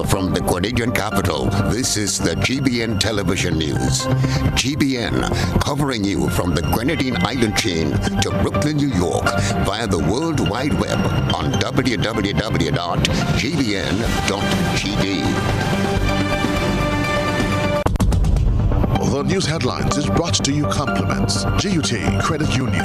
from the Grenadian capital, this is the GBN television news. GBN, covering you from the Grenadine island chain to Brooklyn, New York, via the World Wide Web on www.gbn.gd. The news headlines is brought to you compliments GUT Credit Union.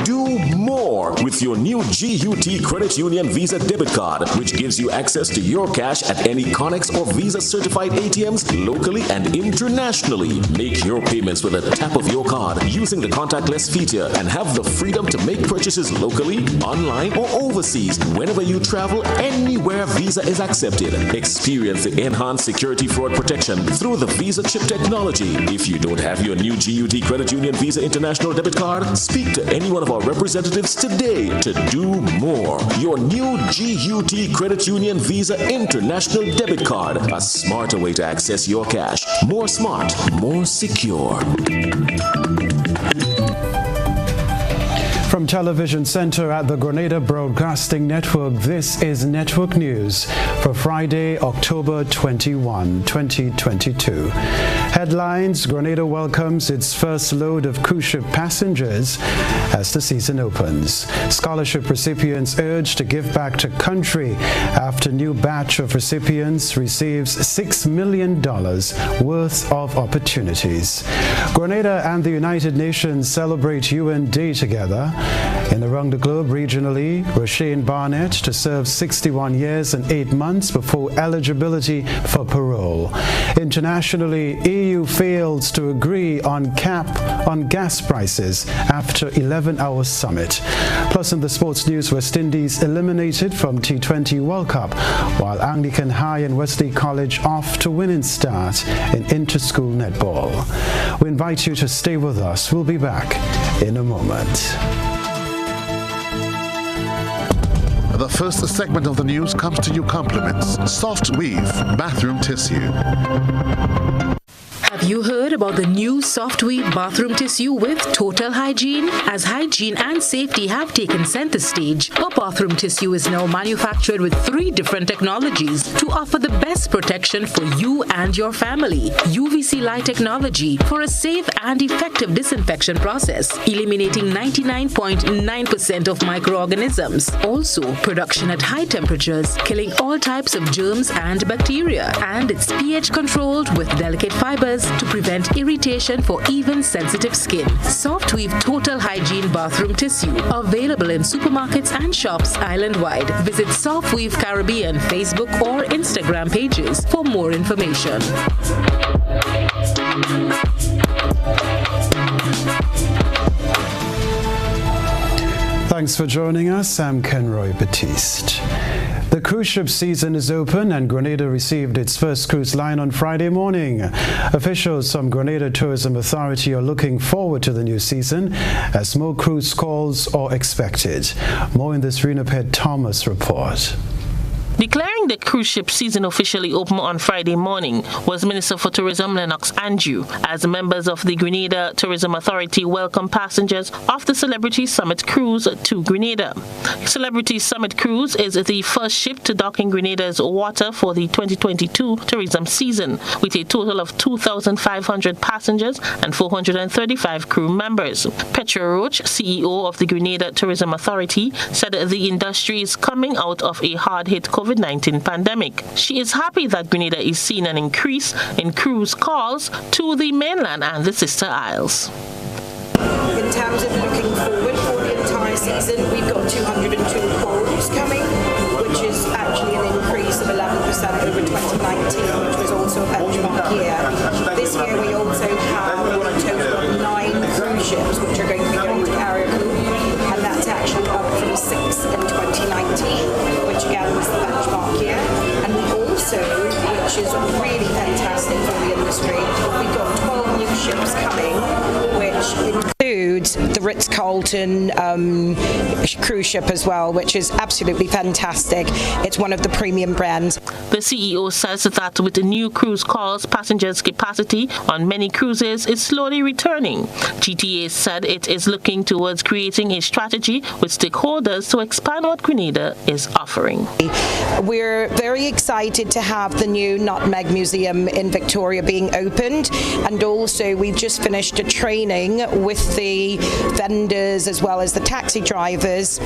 Do more with your new GUT Credit Union Visa debit card, which gives you access to your cash at any Connex or Visa certified ATMs locally and internationally. Make your payments with a tap of your card using the contactless feature and have the freedom to make purchases locally, online, or overseas whenever you travel anywhere Visa is accepted. Experience the enhanced security fraud protection through the Visa chip technology. If you don't have your new GUT Credit Union Visa International debit card, speak to any one of our representatives today to do more. Your new GUT Credit Union Visa International debit card, a smarter way to access your cash. More smart, more secure. From Television Center at the Grenada Broadcasting Network, this is Network News for Friday, October 21, 2022. Headlines: Grenada welcomes its first load of cruise ship passengers as the season opens. Scholarship recipients urged to give back to country after new batch of recipients receives $6 million worth of opportunities. Grenada and the United Nations celebrate UN Day together. In around the globe regionally, Roshane Barnett to serve 61 years and 8 months before eligibility for parole. Internationally, EU fails to agree on cap on gas prices after 11-hour summit. Plus in the sports news, West Indies eliminated from T20 World Cup, while Anglican High and Wesley College off to winning start in inter-school netball. We invite you to stay with us. We'll be back in a moment. The first segment of the news comes to you compliments Soft Weave Bathroom Tissue. Have you heard about the new Soft Weave bathroom tissue with total hygiene? As hygiene and safety have taken center stage, our bathroom tissue is now manufactured with 3 different technologies to offer the best protection for you and your family. UVC light technology for a safe and effective disinfection process, eliminating 99.9% of microorganisms. Also, production at high temperatures, killing all types of germs and bacteria. And it's pH controlled with delicate fibers to prevent irritation for even sensitive skin. Soft Weave Total Hygiene Bathroom Tissue, available in supermarkets and shops island-wide. Visit Soft Weave Caribbean Facebook or Instagram pages for more information. Thanks for joining us. I'm Kenroy, Baptiste. The cruise ship season is open and Grenada received its first cruise line on Friday morning. Officials from Grenada Tourism Authority are looking forward to the new season as more cruise calls are expected. More in this Renaped Thomas report. Declaring the cruise ship season officially open on Friday morning was Minister for Tourism Lennox Andrew, as members of the Grenada Tourism Authority welcome passengers of the Celebrity Summit Cruise to Grenada. Celebrity Summit Cruise is the first ship to dock in Grenada's water for the 2022 tourism season, with a total of 2,500 passengers and 435 crew members. Petra Roach, CEO of the Grenada Tourism Authority, said the industry is coming out of a hard-hit COVID-19 pandemic. She is happy that Grenada is seeing an increase in cruise calls to the mainland and the sister isles. In terms of looking forward for the entire season, we've got 202 calls coming, which is actually an increase of 11% over 2019, which was also a benchmark year. This year we also have a total of 9 cruise ships which are going to be going to Araku, and that's actually up from 6 in 2019, which again was the benchmark year. And we also, which is really fantastic for the industry, we've got 12 new ships coming, which includes the Ritz-Carlton cruise ship as well, which is absolutely fantastic. It's one of the premium brands. The CEO says that with the new cruise calls, passengers' capacity on many cruises is slowly returning. GTA said it is looking towards creating a strategy with stakeholders to expand what Grenada is offering. We're very excited to have the new Nutmeg Museum in Victoria being opened, and also we've just finished a training with the vendors as well as the taxi drivers,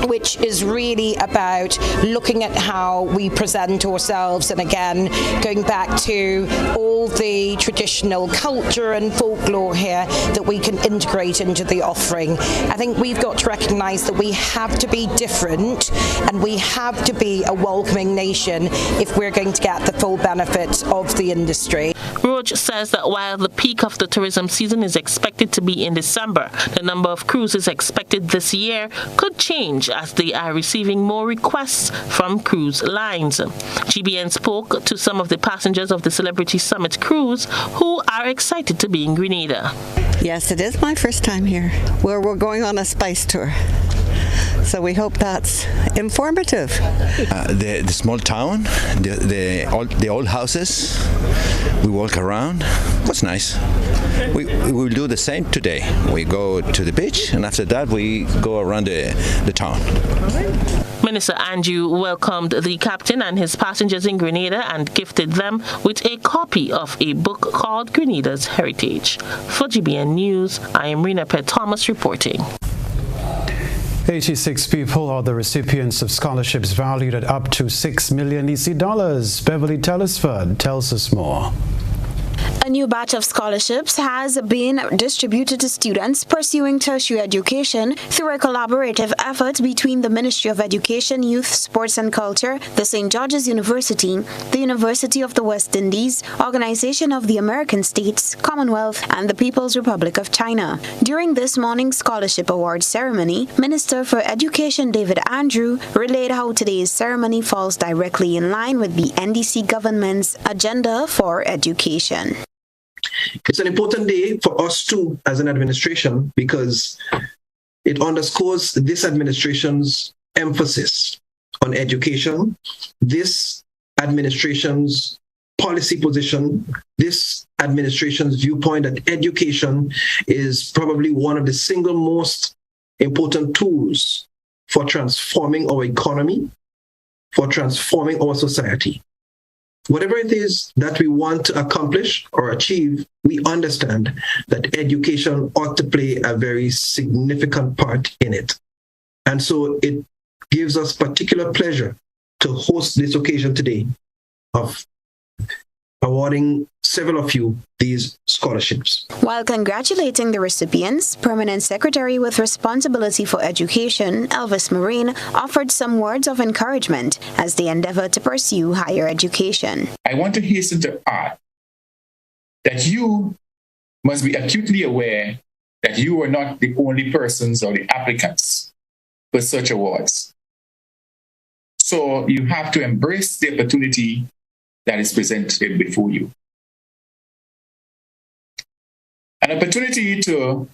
which is really about looking at how we present ourselves, and again going back to all the traditional culture and folklore here that we can integrate into the offering. I think we've got to recognise that we have to be different and we have to be a welcoming nation if we're going to get the full benefits of the industry. Roach says that while the peak of the tourism season is expected to be in December, the number of cruises expected this year could change as they are receiving more requests from cruise lines. GBN spoke to some of the passengers of the Celebrity Summit cruise who are excited to be in Grenada. Yes, it is my first time here. We're going on a spice tour. So we hope that's informative. The small town, the old houses, we walk around. What's nice. We will do the same today. We go to the beach, and after that we go around the town. Minister Andrew welcomed the captain and his passengers in Grenada and gifted them with a copy of a book called Grenada's Heritage. For GBN News, I am Rena Pett Thomas reporting. 86 people are the recipients of scholarships valued at up to $6 million EC dollars. Beverly Tellisford tells us more. A new batch of scholarships has been distributed to students pursuing tertiary education through a collaborative effort between the Ministry of Education, Youth, Sports and Culture, the St. George's University, the University of the West Indies, Organization of the American States, Commonwealth, and the People's Republic of China. During this morning's scholarship award ceremony, Minister for Education David Andrew relayed how today's ceremony falls directly in line with the NDC government's agenda for education. It's an important day for us too as an administration because it underscores this administration's emphasis on education, this administration's policy position, this administration's viewpoint that education is probably one of the single most important tools for transforming our economy, for transforming our society. Whatever it is that we want to accomplish or achieve, we understand that education ought to play a very significant part in it. And so it gives us particular pleasure to host this occasion today of awarding several of you these scholarships. While congratulating the recipients, Permanent Secretary with Responsibility for Education, Elvis Moraine, offered some words of encouragement as they endeavor to pursue higher education. I want to hasten to add that you must be acutely aware that you are not the only persons or the applicants for such awards. So you have to embrace the opportunity that is presented before you. An opportunity to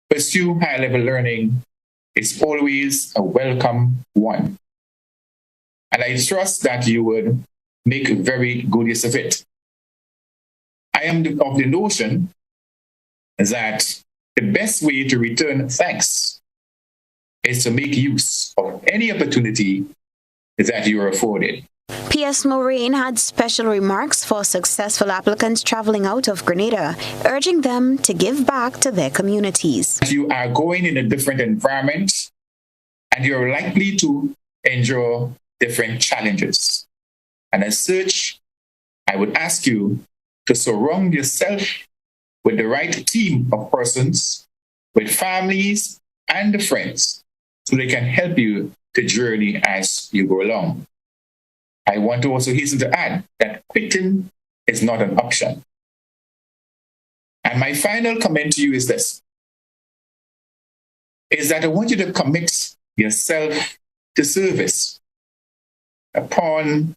pursue high-level learning is always a welcome one. And I trust that you would make very good use of it. I am of the notion that the best way to return thanks is to make use of any opportunity that you are afforded. P.S. Moraine had special remarks for successful applicants traveling out of Grenada, urging them to give back to their communities. You are going in a different environment and you're likely to endure different challenges. And as such, I would ask you to surround yourself with the right team of persons, with families and friends, so they can help you to journey as you go along. I want to also hasten to add that quitting is not an option. And my final comment to you is this, is that I want you to commit yourself to service upon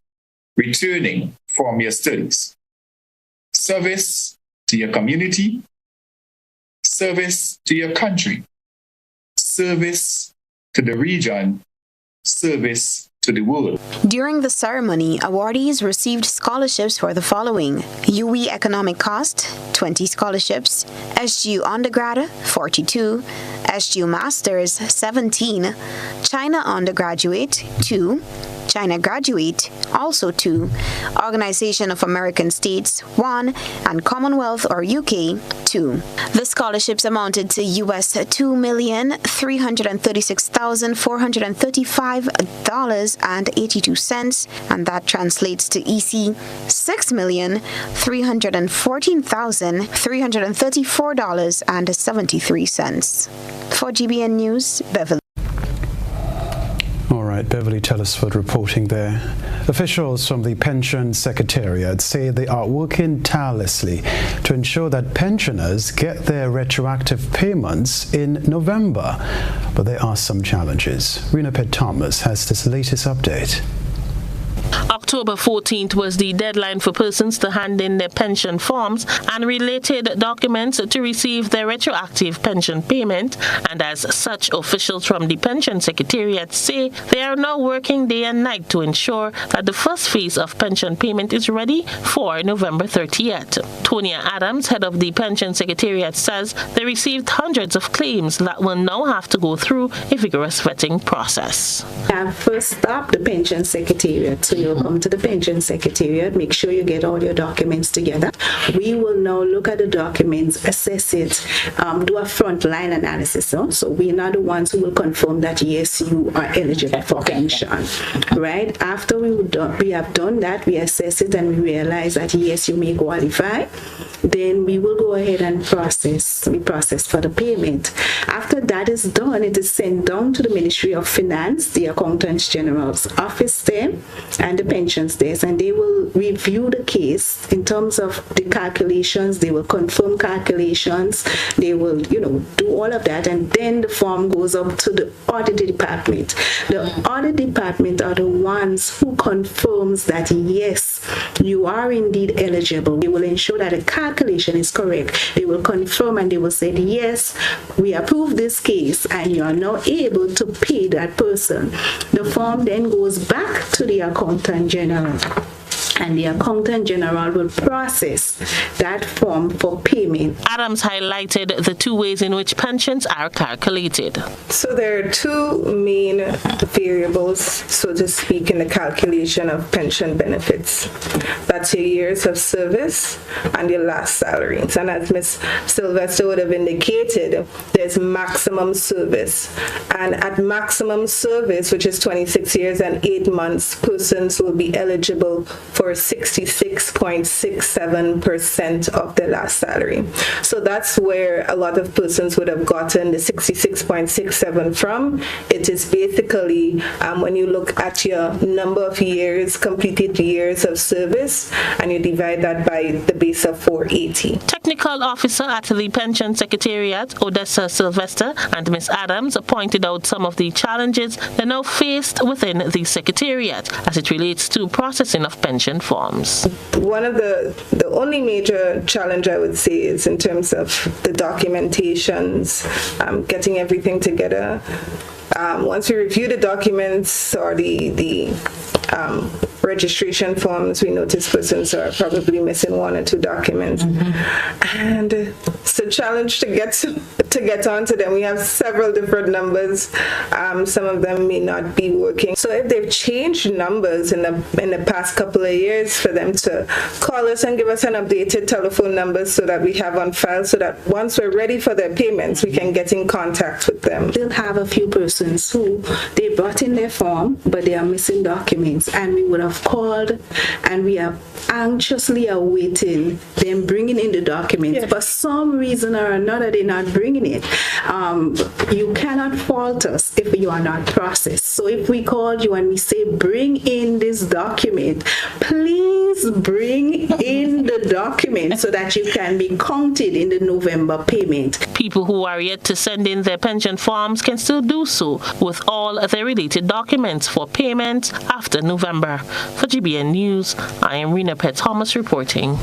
returning from your studies. Service to your community, service to your country, service to the region, service to the world. During the ceremony, awardees received scholarships for the following: UE Economic Cost, 20 scholarships; SGU Undergrad, 42; SGU Masters, 17; China Undergraduate, 2; China Graduate, also 2; Organization of American States, 1; and Commonwealth or UK, 2. The scholarships amounted to US $2,336,435.82, and that translates to EC $6,314,334.73. For GBN News, Beverly. All right, Beverly Telesford reporting there. Officials from the Pension Secretariat say they are working tirelessly to ensure that pensioners get their retroactive payments in November. But there are some challenges. Rena Pett Thomas has this latest update. October 14th was the deadline for persons to hand in their pension forms and related documents to receive their retroactive pension payment, and as such, officials from the Pension Secretariat say they are now working day and night to ensure that the first phase of pension payment is ready for November 30th. Tonya Adams, head of the Pension Secretariat, says they received hundreds of claims that will now have to go through a vigorous vetting process. First stop, the Pension Secretariat. So you'll come to the Pension Secretariat, make sure you get all your documents together. We will now look at the documents, assess it, do a frontline analysis. So we're not the ones who will confirm that yes, you are eligible for pension, right? After we have done that, we assess it and we realize that yes, you may qualify. Then we will go ahead and process. We process for the payment. After that is done, it is sent down to the Ministry of Finance, the Accountant General's office there, and the pensions desk, and they will review the case in terms of the calculations. They will confirm calculations. They will, do all of that, and then the form goes up to the audit department. The audit department are the ones who confirms that yes, you are indeed eligible. They will ensure that the calculation is correct. They will confirm and they will say yes, we approve this case, and you are now able to pay that person. The form then goes back to the Accountant General, and the Accountant General will process that form for payment. Adams highlighted the two ways in which pensions are calculated. So there are two main variables, so to speak, in the calculation of pension benefits. That's your years of service and your last salary. And as Ms. Sylvester would have indicated, there's maximum service. And at maximum service, which is 26 years and 8 months, persons will be eligible for 66.67% of their last salary. So that's where a lot of persons would have gotten the 66.67 from. It is basically when you look at your number of years, completed years of service, and you divide that by the base of 480. Technical officer at the Pension Secretariat, Odessa Sylvester, and Ms. Adams pointed out some of the challenges they're now faced within the Secretariat as it relates to processing of pension forms. One of the only major challenge I would say is in terms of the documentations, getting everything together. Once we review the documents or the registration forms, we notice persons are probably missing 1 or 2 documents, and it's a challenge to get onto them. We have several different numbers. Some of them may not be working. So if they've changed numbers in the past couple of years, for them to call us and give us an updated telephone number so that we have on file, so that once we're ready for their payments, we can get in contact with them. We'll have a few persons who they brought in their form, but they are missing documents, and we would have called, and we are anxiously awaiting them bringing in the documents. Yes. For some reason or another, they're not bringing it. You cannot fault us if you are not processed. So if we called you and we say, bring in this document, please bring in the document so that you can be counted in the November payment. People who are yet to send in their pension forms can still do so with all their related documents for payment after November. For GBN News, I am Rena Pett Thomas reporting.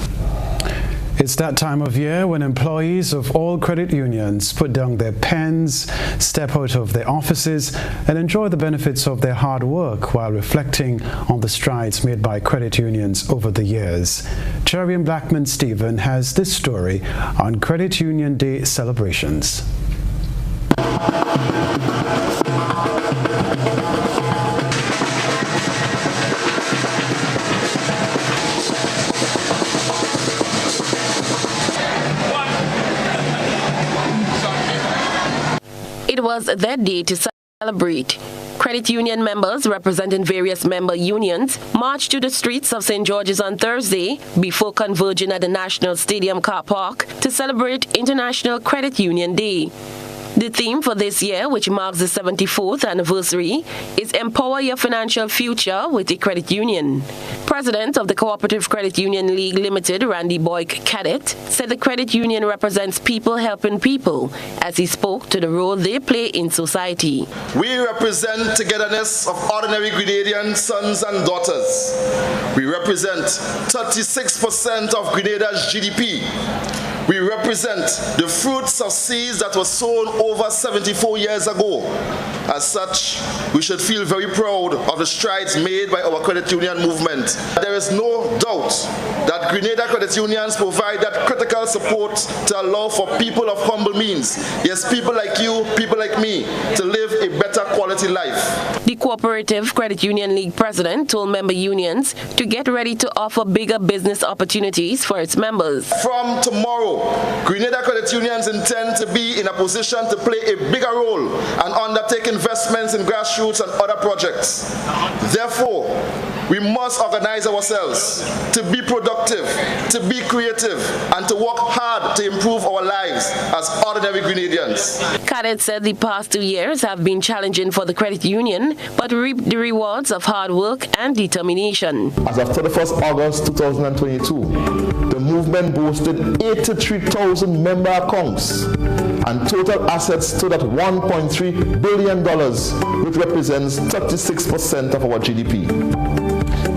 It's that time of year when employees of all credit unions put down their pens, step out of their offices, and enjoy the benefits of their hard work while reflecting on the strides made by credit unions over the years. Cherry and Blackman Stephen has this story on Credit Union Day celebrations. It was their day to celebrate. Credit union members representing various member unions marched to the streets of St. George's on Thursday before converging at the National Stadium car park to celebrate International Credit Union Day. The theme for this year, which marks the 74th anniversary, is Empower Your Financial Future with a Credit Union. President of the Cooperative Credit Union League Limited, Randy Boyk-Cadet, said the credit union represents people helping people as he spoke to the role they play in society. We represent togetherness of ordinary Grenadian sons and daughters. We represent 36% of Grenada's GDP. We represent the fruits of seeds that were sown over 74 years ago. As such, we should feel very proud of the strides made by our credit union movement. There is no doubt that Grenada credit unions provide that critical support to allow for people of humble means, yes, people like you, people like me, to live a better quality life. The Cooperative Credit Union League president told member unions to get ready to offer bigger business opportunities for its members. From tomorrow, Grenada credit unions intend to be in a position to play a bigger role and undertake investments in grassroots and other projects. Therefore, we must organize ourselves to be productive, to be creative, and to work hard to improve our lives as ordinary Grenadians. Cadet said the past 2 years have been challenging for the credit union, but reaped the rewards of hard work and determination. As of 31st August 2022, the movement boasted 83,000 member accounts and total assets stood at $1.3 billion, which represents 36% of our GDP.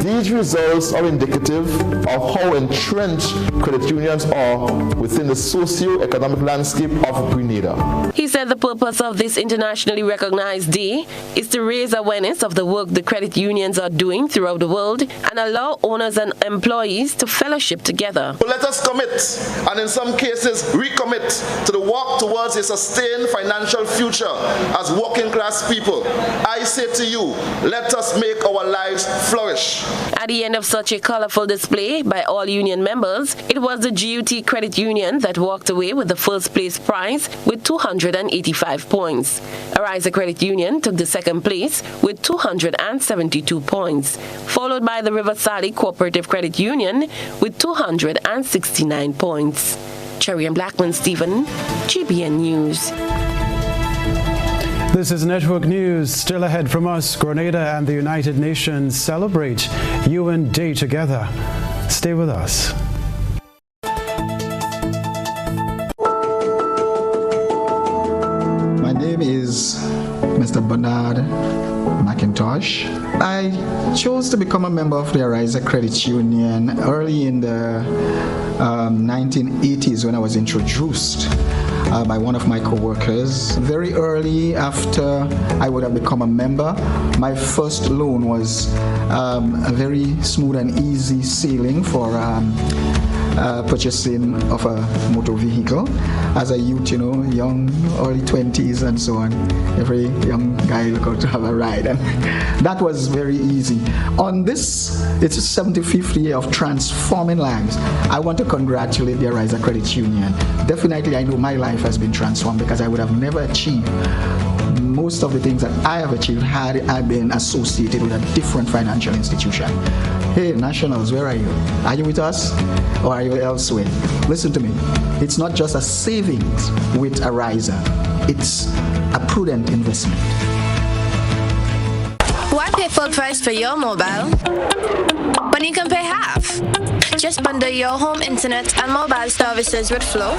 These results are indicative of how entrenched credit unions are within the socio-economic landscape of Grenada. He said the purpose of this internationally recognized day is to raise awareness of the work the credit unions are doing throughout the world and allow owners and employees to fellowship together. So let us commit, and in some cases recommit, to the work towards a sustained financial future as working class people. I say to you, let us make our lives flourish. At the end of such a colorful display by all union members, it was the GUT Credit Union that walked away with the first place prize with 285 points. Ariza Credit Union took the second place with 272 points, followed by the Riverside Cooperative Credit Union with 269 points. Cherry and Blackman Stephen, GBN News. This is Network News. Still ahead from us, Grenada and the United Nations celebrate UN Day together. Stay with us. My name is Mr. Bernard McIntosh. I chose to become a member of the Ariza Credit Union early in the 1980s when I was introduced by one of my co-workers. Very early after I would have become a member, my first loan was a very smooth and easy sailing for purchasing of a motor vehicle. As a youth, young, early 20s and so on, every young guy look out to have a ride, and that was very easy. On this, it's the 75th year of transforming lives. I want to congratulate the Ariza Credit Union. Definitely, I know my life has been transformed because I would have never achieved most of the things that I have achieved had I been associated with a different financial institution. Hey, Nationals, where are you? Are you with us or are you elsewhere? Listen to me. It's not just a savings with Ariza. It's a prudent investment. Why pay full price for your mobile when you can pay half? Just bundle your home internet and mobile services with Flow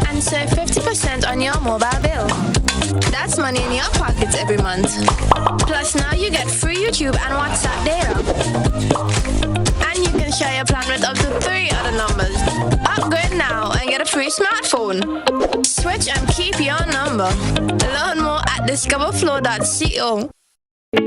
and save 50% on your mobile bill. That's money in your pockets every month. Plus now you get free YouTube and WhatsApp data. And you can share your plan with up to 3 other numbers. Upgrade now your smartphone. Switch and keep your number. Learn more at discoverflow.co.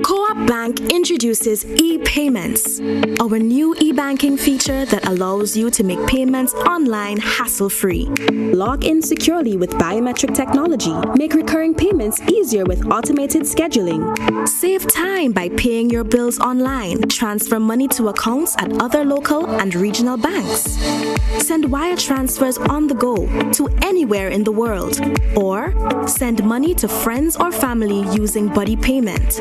Co-op Bank introduces e-payments, our new e-banking feature that allows you to make payments online hassle-free. Log in securely with biometric technology. Make recurring payments easier with automated scheduling. Save time by paying your bills online. Transfer money to accounts at other local and regional banks. Send wire transfers on the go to anywhere in the world. Or send money to friends or family using Buddy Payment.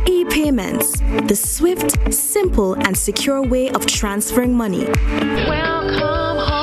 E-payments, the swift, simple, and secure way of transferring money. Welcome home.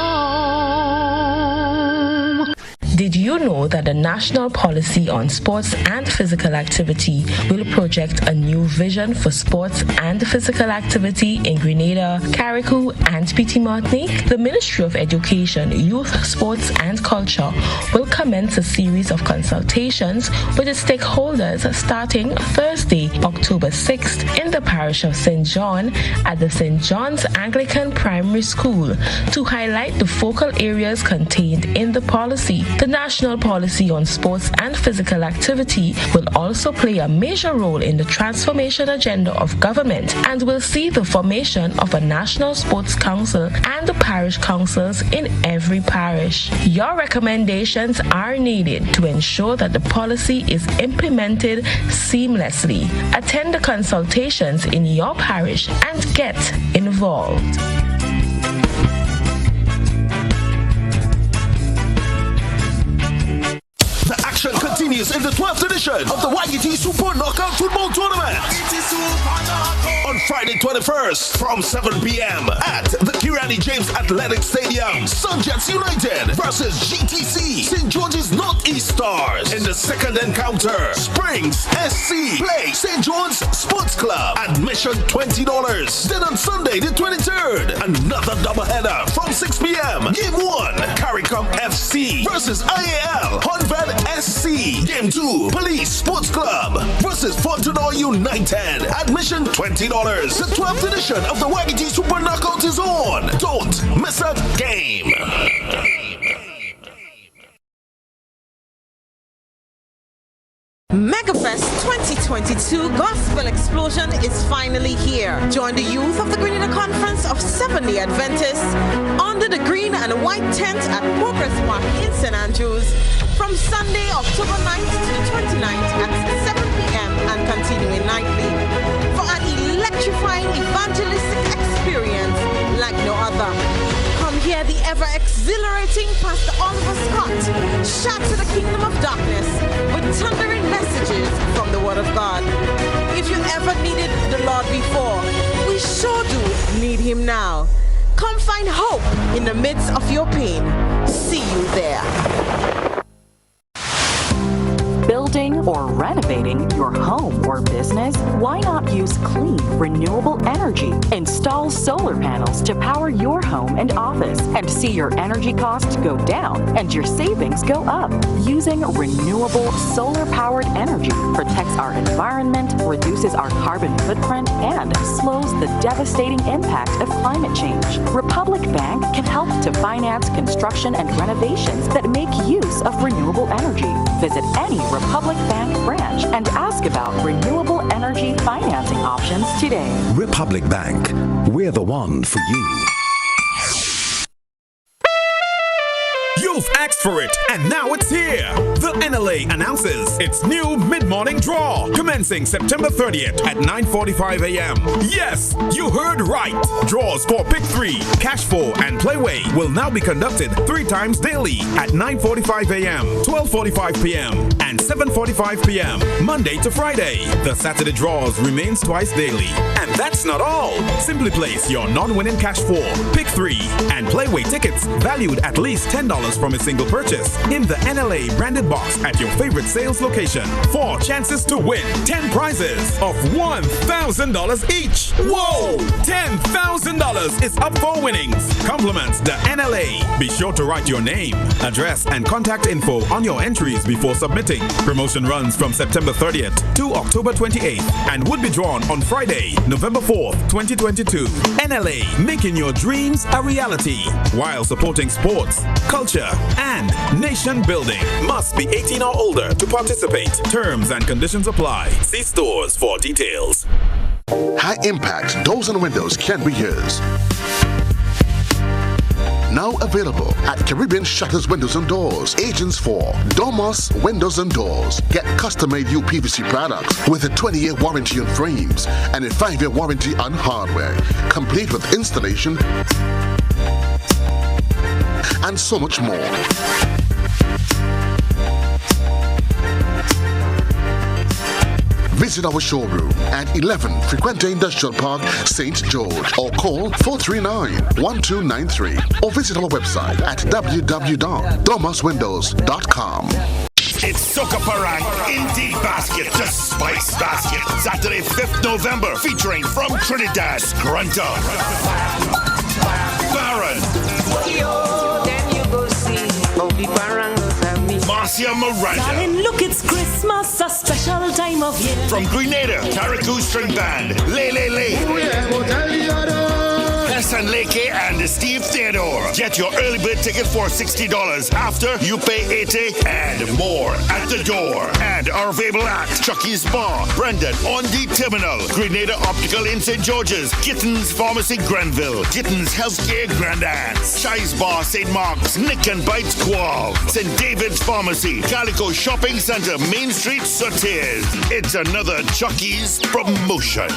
Did you know that the National Policy on Sports and Physical Activity will project a new vision for sports and physical activity in Grenada, Carriacou, and Petit Martinique? The Ministry of Education, Youth, Sports and Culture will commence a series of consultations with its stakeholders starting Thursday, October 6th in the parish of St. John at the St. John's Anglican Primary School to highlight the focal areas contained in the policy. The National Policy on Sports and Physical Activity will also play a major role in the transformation agenda of government and will see the formation of a National Sports Council and the parish councils in every parish. Your recommendations are needed to ensure that the policy is implemented seamlessly. Attend the consultations in your parish and get involved. Action continues in the 12th edition of the YET Super Knockout Football Tournament on Friday 21st from 7 p.m. at the Kirani James Athletic Stadium. Sunjets United versus GTC St. George's Northeast Stars. In the second encounter, Springs SC play St. John's Sports Club. Admission $20. Then on Sunday the 23rd, another doubleheader from 6 p.m. Game 1, CARICOM FC versus IAL Honved SC. Game 2, Police Sports Club versus Fontenoy United. Admission $20. The 12th edition of the YET Super Knockout is on. Don't miss a game. MegaFest 2022 Gospel Explosion is finally here. Join the youth of the Grenada Conference of Seventh-day Adventists under the green and white tent at Progress Park in St. Andrews from Sunday, October 9th to the 29th at 7 p.m. and continuing nightly for an electrifying evangelistic experience like no other. Come hear the ever-exhilarating Pastor Oliver Scott shatter the kingdom of darkness with thundering messages from the Word of God. If you ever needed the Lord before, we sure do need Him now. Come find hope in the midst of your pain. See you there. Building or renovating your home or business? Why not use clean, renewable energy? Install solar panels to power your home and office and see your energy costs go down and your savings go up. Using renewable solar-powered energy protects our environment, reduces our carbon footprint, and slows the devastating impact of climate change. Republic Bank can help to finance construction and renovations that make use of renewable energy. Visit any Republic Bank branch and ask about renewable energy financing options today. Republic Bank, we're the one for you. You've asked for it, and now it's here. The NLA announces its new mid-morning draw, commencing September 30th at 9:45 a.m. Yes, you heard right. Draws for Pick 3, Cash 4, and Playway will now be conducted 3 times daily at 9:45 a.m., 12:45 p.m., and 7:45 p.m., Monday to Friday. The Saturday draws remains twice daily. And that's not all. Simply place your non-winning Cash 4, Pick 3, and Playway tickets valued at least $10 from a single purchase in the NLA branded box at your favorite sales location. 4 chances to win 10 prizes of $1,000 each. Whoa! $10,000 is up for winnings. Compliments the NLA. Be sure to write your name, address, and contact info on your entries before submitting. Promotion runs from September 30th to October 28th and would be drawn on Friday, November 4th, 2022. NLA, making your dreams a reality while supporting sports, culture, and nation building. Must be 18 or older to participate. Terms and conditions apply. See stores for details. High impact doors and windows can be yours. Now available at Caribbean Shutters Windows and Doors, agents for Domus Windows and Doors. Get custom-made UPVC products with a 20-year warranty on frames and a 5-year warranty on hardware, complete with installation and so much more. Visit our showroom at 11 Frequente Industrial Park, St. George, or call 439-1293, or visit our website at www.domuswindows.com. It's Soca Parang Indie Basket, the Spice Basket. Saturday, 5th November, featuring from Trinidad, Grunta, Baron, Marcia Miranda. Darling, look, it's Christmas, a special time of year. From Grenada, Caracou String Band, Lay. Hassan Leke and Steve Theodore. Get your early bird ticket for $60 after you pay $80 and more at the door. And are available at Chucky's Bar, Brendan on the Terminal, Grenada Optical in St. George's, Gittins Pharmacy Grenville, Gittins Healthcare Grandance, Chai's Bar St. Mark's, Nick and Bites Quav, St. David's Pharmacy, Calico Shopping Center, Main Street, Sotiers. It's another Chucky's promotion.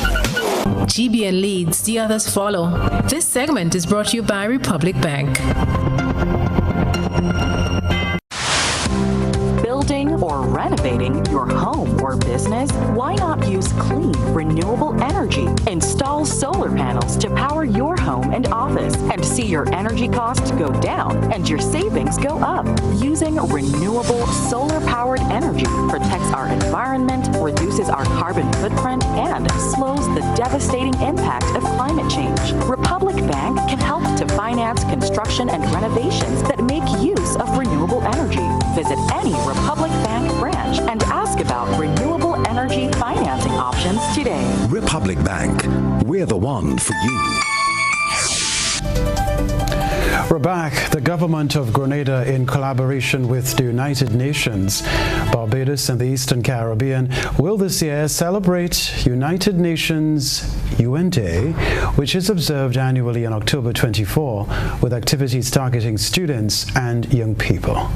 GBN leads, the others follow. This segment is brought to you by Republic Bank. Building or renovating your home or business? Why not use clean, renewable energy? Install solar panels to power your home and office and see your energy costs go down and your savings go up. Using renewable solar-powered energy protects our environment, reduces our carbon footprint, and slows the devastating impact of climate change. Republic Bank can help to finance construction and renovations that make use of renewable energy. Visit any Republic Bank branch and ask about renewable energy financing options today. Republic Bank, we're the one for you. We're back. The government of Grenada, in collaboration with the United Nations, Barbados and the Eastern Caribbean, will this year celebrate United Nations UN Day, which is observed annually on October 24, with activities targeting students and young people.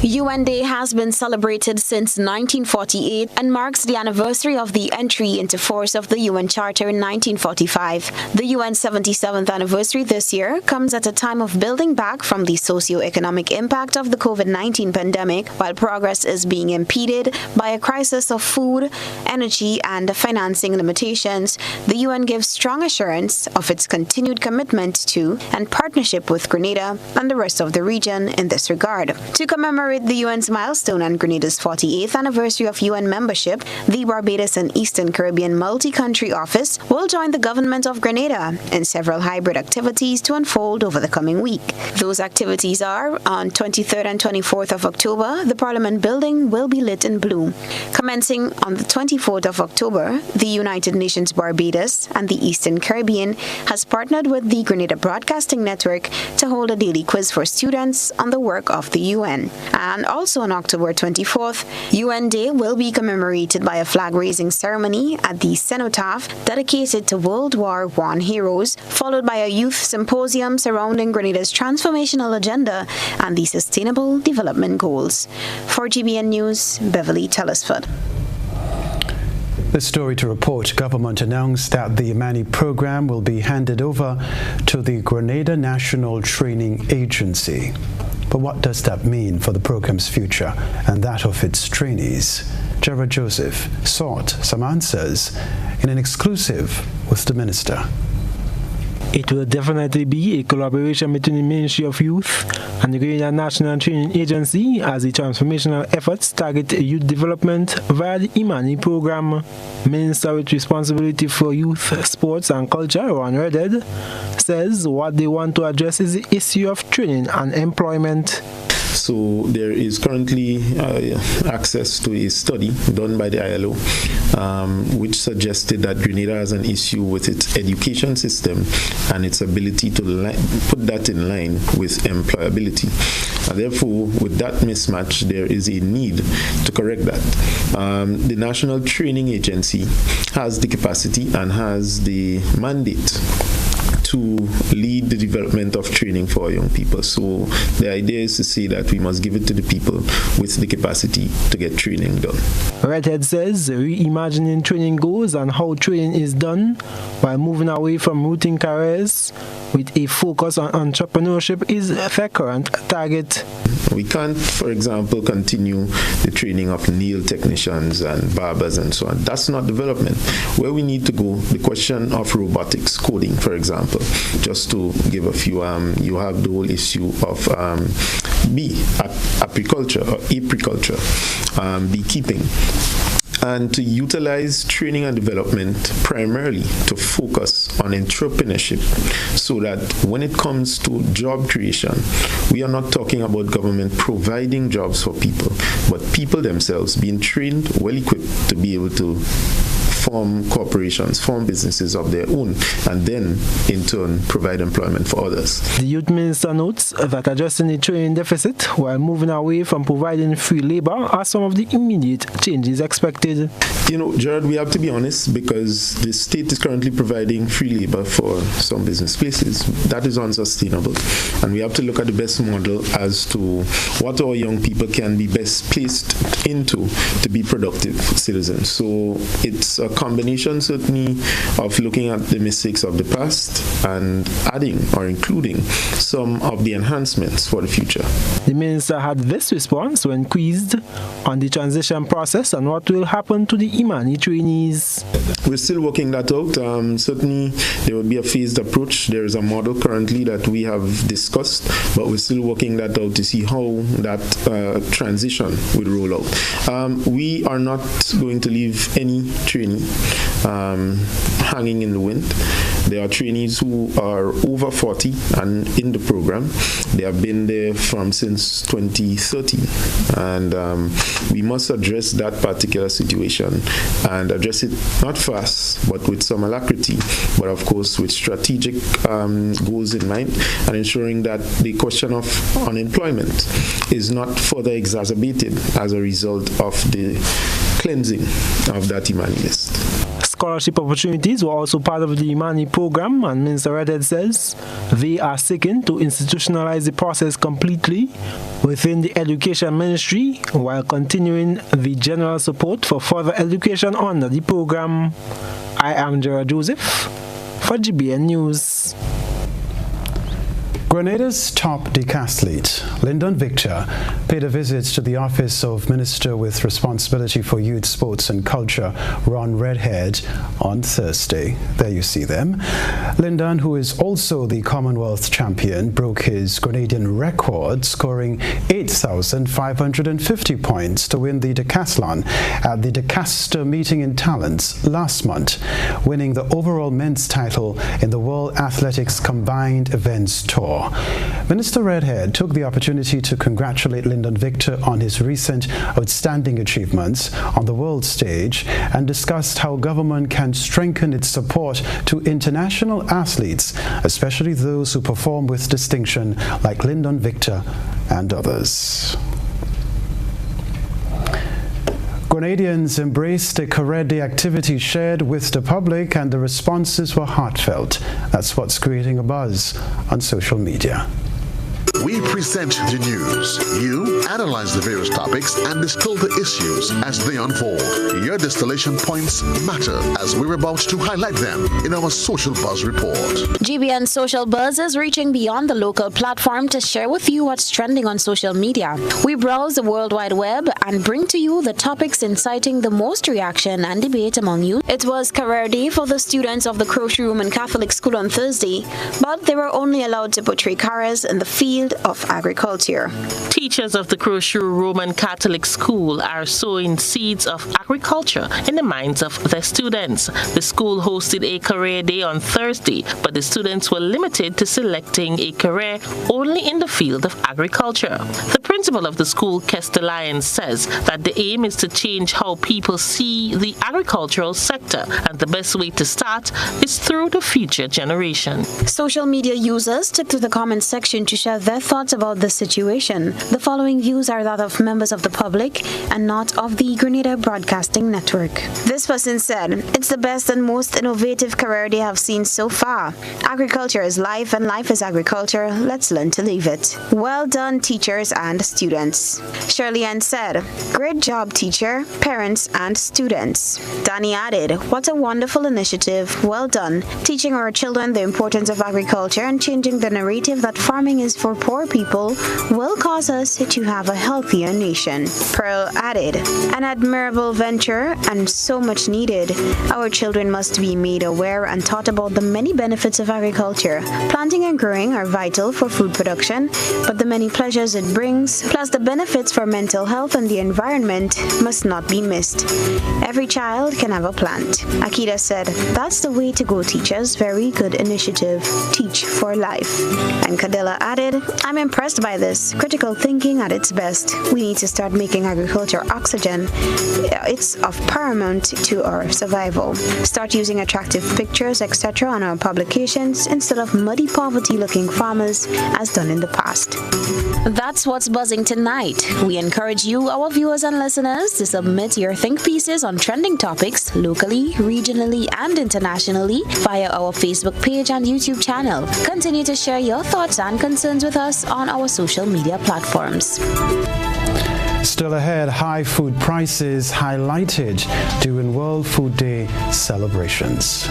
UN Day has been celebrated since 1948 and marks the anniversary of the entry into force of the UN Charter in 1945. The UN's 77th anniversary this year comes at a time of building back from the socio-economic impact of the COVID-19 pandemic, while progress is being impeded by a crisis of food, energy, and financing limitations. The UN gives strong assurance of its continued commitment to and partnership with Grenada and the rest of the region in this regard. To commemorate the UN's milestone and Grenada's 48th anniversary of UN membership, the Barbados and Eastern Caribbean Multi-Country Office will join the government of Grenada in several hybrid activities to unfold over the coming week. Those activities are, on 23rd and 24th of October, the Parliament building will be lit in blue. Commencing on the 24th of October, the United Nations Barbados and the Eastern Caribbean has partnered with the Grenada Broadcasting Network to hold a daily quiz for students on the work of the UN. And also on October 24th, UN Day will be commemorated by a flag-raising ceremony at the cenotaph dedicated to World War I heroes, followed by a youth symposium surrounding Grenada's transformational agenda and the Sustainable Development Goals. For GBN News, Beverly Telesford. This story to report, government announced that the Imani program will be handed over to the Grenada National Training Agency. But what does that mean for the program's future and that of its trainees? Gerard Joseph sought some answers in an exclusive with the minister. It will definitely be a collaboration between the Ministry of Youth and the Grenada National Training Agency as the transformational efforts target youth development via the Imani program. Minister with responsibility for youth, sports and culture, Ron Redhead, says what they want to address is the issue of training and employment. So there is currently access to a study done by the ILO which suggested that Grenada has an issue with its education system and its ability to put that in line with employability. And therefore, with that mismatch, there is a need to correct that. The National Training Agency has the capacity and has the mandate to lead the development of training for young people. So the idea is to say that we must give it to the people with the capacity to get training done. Redhead says reimagining training goals and how training is done while moving away from routine careers with a focus on entrepreneurship is their current target. We can't, for example, continue the training of nail technicians and barbers and so on. That's not development. Where we need to go, the question of robotics, coding, for example, just to give a few, you have the whole issue of apiculture, beekeeping. And to utilize training and development primarily to focus on entrepreneurship so that when it comes to job creation, we are not talking about government providing jobs for people, but people themselves being trained, well equipped to be able to form corporations, form businesses of their own, and then in turn provide employment for others. The youth minister notes that addressing the training deficit while moving away from providing free labor are some of the immediate changes expected. You know, Gerard, we have to be honest because the state is currently providing free labor for some business places. That is unsustainable. And we have to look at the best model as to what our young people can be best placed into to be productive citizens. So it's a combination certainly of looking at the mistakes of the past and adding or including some of the enhancements for the future. The minister had this response when quizzed on the transition process and what will happen to the Imani trainees. We're still working that out. Certainly there will be a phased approach. There is a model currently that we have discussed, but we're still working that out to see how that transition will roll out. We are not going to leave any trainee hanging in the wind. There are trainees who are over 40 and in the program. They have been there since 2013, and we must address that particular situation and address it not fast but with some alacrity, but of course with strategic goals in mind, and ensuring that the question of unemployment is not further exacerbated as a result of the cleansing of that Imani list. Scholarship opportunities were also part of the Imani program, and Minister Redhead says they are seeking to institutionalize the process completely within the Education Ministry while continuing the general support for further education under the program. I am Gerard Joseph for GBN News. Grenada's top decathlete, Lyndon Victor, paid a visit to the office of Minister with Responsibility for Youth, Sports and Culture, Ron Redhead, on Thursday. There you see them. Lyndon, who is also the Commonwealth champion, broke his Grenadian record, scoring 8,550 points to win the decathlon at the Decaster meeting in Talents last month, winning the overall men's title in the World Athletics Combined Events Tour. Minister Redhead took the opportunity to congratulate Lyndon Victor on his recent outstanding achievements on the world stage and discussed how government can strengthen its support to international athletes, especially those who perform with distinction like Lyndon Victor and others. Grenadians embraced the Career Day activity shared with the public, and the responses were heartfelt. That's what's creating a buzz on social media. We present the news. You analyze the various topics and distill the issues as they unfold. Your distillation points matter as we're about to highlight them in our Social Buzz report. GBN Social Buzz is reaching beyond the local platform to share with you what's trending on social media. We browse the World Wide Web and bring to you the topics inciting the most reaction and debate among you. It was career day for the students of the Croce Roman Catholic School on Thursday, but they were only allowed to portray careers in the field of agriculture. Teachers of the Croce Roman Catholic School are sowing seeds of agriculture in the minds of their students. The school hosted a career day on Thursday, but the students were limited to selecting a career only in the field of agriculture. The principal of the school, Kester Lyons, says that the aim is to change how people see the agricultural sector, and the best way to start is through the future generation. Social media users took to the comment section to share their thoughts about the situation. The following views are that of members of the public and not of the Grenada Broadcasting Network. This person said, "It's the best and most innovative career they have seen so far. Agriculture is life and life is agriculture. Let's learn to live it. Well done, teachers and students." Shirley Ann said, "Great job, teacher, parents and students." Danny added, "What a wonderful initiative. Well done. Teaching our children the importance of agriculture and changing the narrative that farming is for poor people will cause us to have a healthier nation." Pearl added, "An admirable venture and so much needed. Our children must be made aware and taught about the many benefits of agriculture. Planting and growing are vital for food production, but the many pleasures it brings, plus the benefits for mental health and the environment, must not be missed. Every child can have a plant." Akita said, "That's the way to go, teachers. Very good initiative. Teach for life." And Cadella added, "I'm impressed by this. Critical thinking at its best. We need to start making agriculture oxygen. It's of paramount to our survival. Start using attractive pictures, etc. on our publications instead of muddy poverty-looking farmers as done in the past." That's what's buzzing tonight. We encourage you, our viewers and listeners, to submit your think pieces on trending topics locally, regionally, and internationally via our Facebook page and YouTube channel. Continue to share your thoughts and concerns with us on our social media platforms. Still ahead, high food prices highlighted during World Food Day celebrations.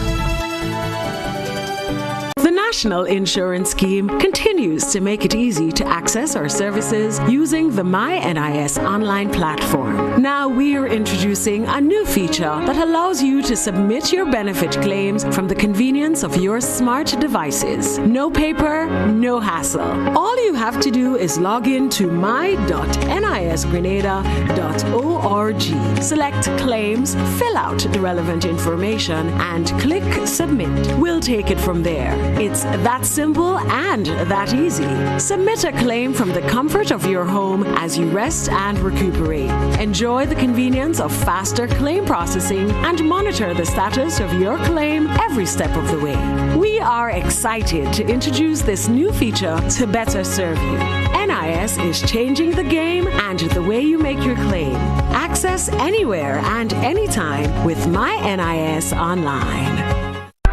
The National Insurance Scheme continues to make it easy to access our services using the MyNIS online platform. Now we're introducing a new feature that allows you to submit your benefit claims from the convenience of your smart devices. No paper, no hassle. All you have to do is log in to my.nisgrenada.org. Select claims, fill out the relevant information, and click submit. We'll take it from there. It's that simple and that easy. Submit a claim from the comfort of your home as you rest and recuperate. Enjoy the convenience of faster claim processing and monitor the status of your claim every step of the way. We are excited to introduce this new feature to better serve you. NIS is changing the game and the way you make your claim. Access anywhere and anytime with MyNIS Online.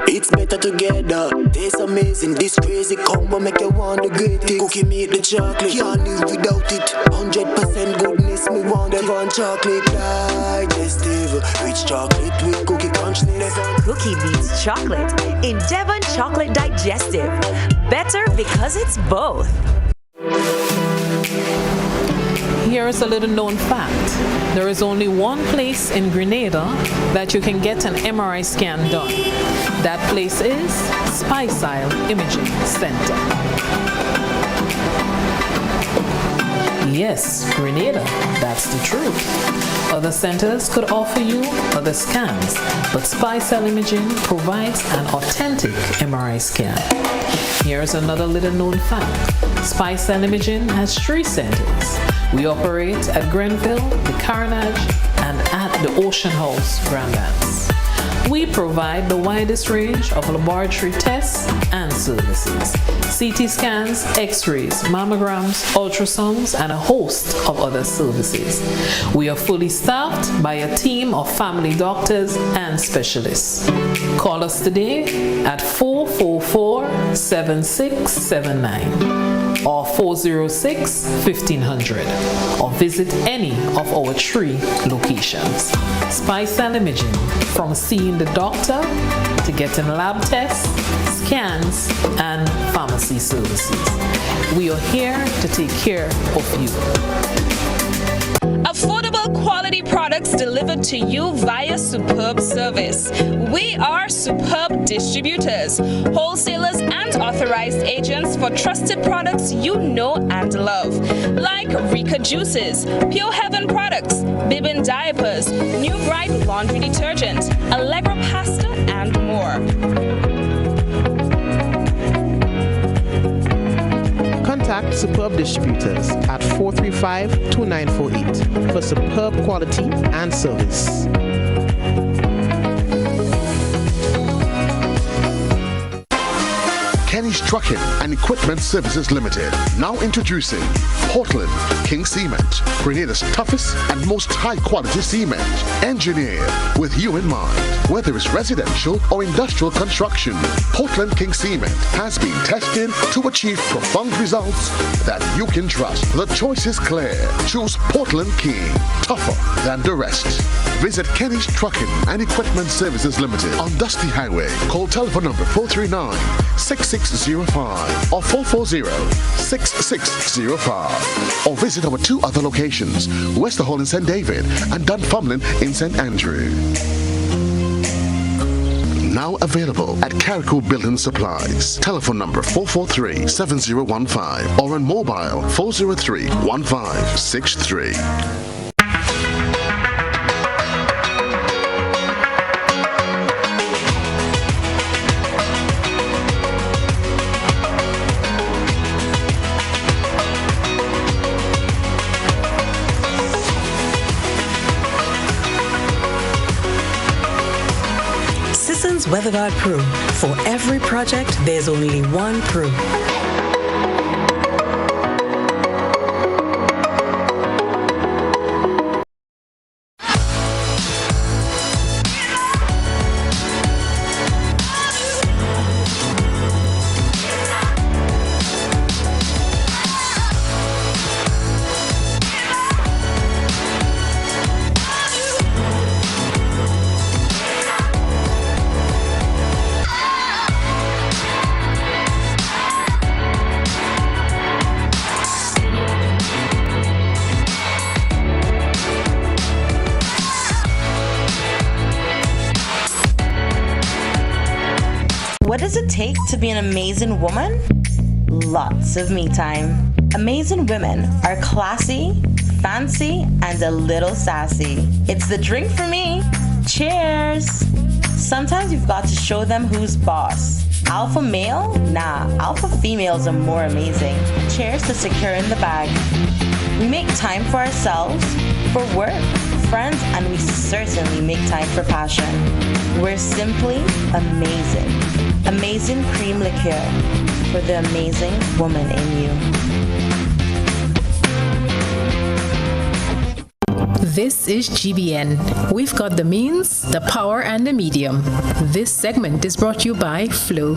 It's better together, tastes amazing. This crazy combo make you want the greatest. Cookie made the chocolate, can't live without it. 100% goodness, me want Devon chocolate digestive. Rich chocolate with cookie crunchness. Cookie beats chocolate in Devon Chocolate Digestive. Better because it's both. Here is a little known fact. There is only one place in Grenada that you can get an MRI scan done. That place is Spicile Imaging Center. Yes, Grenada, that's the truth. Other centers could offer you other scans, but Spicile Imaging provides an authentic MRI scan. Here's another little known fact. Spicile Imaging has 3 centers. We operate at Grenville, the Carnage, and at the Ocean House, Grand Anse. We provide the widest range of laboratory tests and services. CT scans, x-rays, mammograms, ultrasounds, and a host of other services. We are fully staffed by a team of family doctors and specialists. Call us today at 444-7679 or 406-1500 or visit any of our 3 locations. Spice Cell Imaging, from seeing the doctor to getting lab tests, scans, and pharmacy services. We are here to take care of you. Affordable quality products delivered to you via Superb Service. We are Superb Distributors, wholesalers and authorized agents for trusted products you know and love, like Rika Juices, Pure Heaven products, Bibin diapers, New Bright laundry detergent, Allegra pasta, and more. Contact Superb Distributors at 435-2948 for superb quality and service. Kenny's Trucking and Equipment Services Limited. Now introducing Portland King Cement, Grenada's toughest and most high-quality cement, engineered with you in mind. Whether it's residential or industrial construction, Portland King Cement has been tested to achieve profound results that you can trust. The choice is clear. Choose Portland King, tougher than the rest. Visit Kenny's Trucking and Equipment Services Limited on Dusty Highway. Call telephone number 439-6605 or 440-6605. Or visit our 2 other locations, Wester Hall in St. David and Dunfermline in St. Andrew. Now available at Carrico Building Supplies. Telephone number 443-7015 or on mobile 403-1563. WeatherGuard Pro. For every project, there's only one Pro. What does it take to be an amazing woman? Lots of me time. Amazing women are classy, fancy, and a little sassy. It's the drink for me. Cheers! Sometimes you've got to show them who's boss. Alpha male? Nah, alpha females are more amazing. Cheers to securing the bag. We make time for ourselves, for work, friends, and we certainly make time for passion. We're simply amazing. Amazing cream liqueur for the amazing woman in you. This is GBN. We've got the means, the power, and the medium. This segment is brought to you by Flow.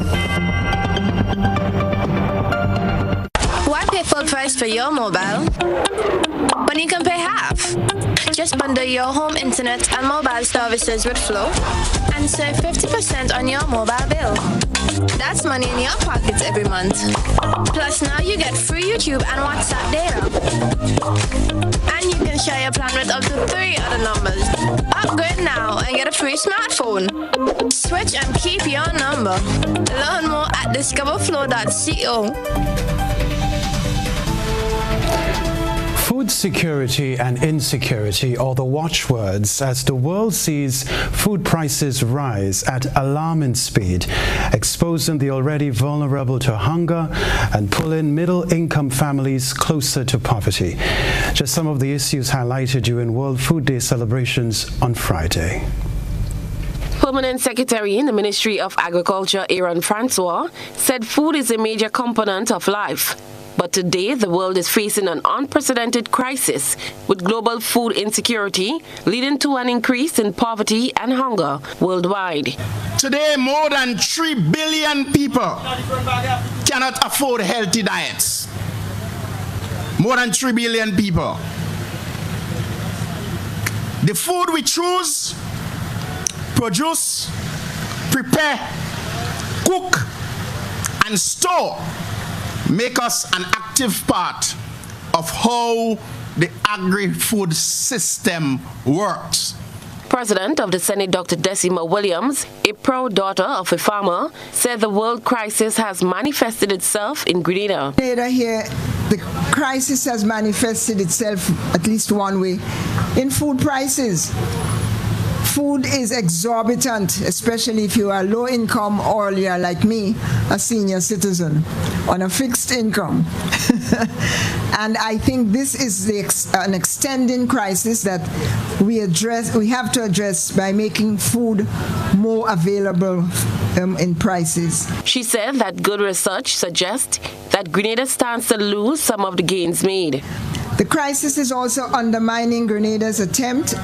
Why pay full price for your mobile when you can pay half? Just bundle your home internet and mobile services with Flow and save 50% on your mobile bill. That's money in your pockets every month. Plus now you get free YouTube and WhatsApp data. And you can share your plan with up to 3 other numbers. Upgrade now and get a free smartphone. Switch and keep your number. Learn more at discoverflow.co. Food security and insecurity are the watchwords as the world sees food prices rise at alarming speed, exposing the already vulnerable to hunger and pulling middle-income families closer to poverty. Just some of the issues highlighted during World Food Day celebrations on Friday. Permanent Secretary in the Ministry of Agriculture, Aaron Francois, said food is a major component of life. But today, the world is facing an unprecedented crisis with global food insecurity, leading to an increase in poverty and hunger worldwide. Today, more than 3 billion people cannot afford healthy diets. More than 3 billion people. The food we choose, produce, prepare, cook, and store make us an active part of how the agri-food system works. President of the Senate, Dr. Decima Williams, a proud daughter of a farmer, said the world crisis has manifested itself in Grenada. Here, the crisis has manifested itself at least one way, in food prices. Food is exorbitant, especially if you are low income or you're like me, a senior citizen on a fixed income. And I think this is an extending crisis that we have to address by making food more available in prices. She said that good research suggests that Grenada stands to lose some of the gains made. The crisis is also undermining Grenada's attempt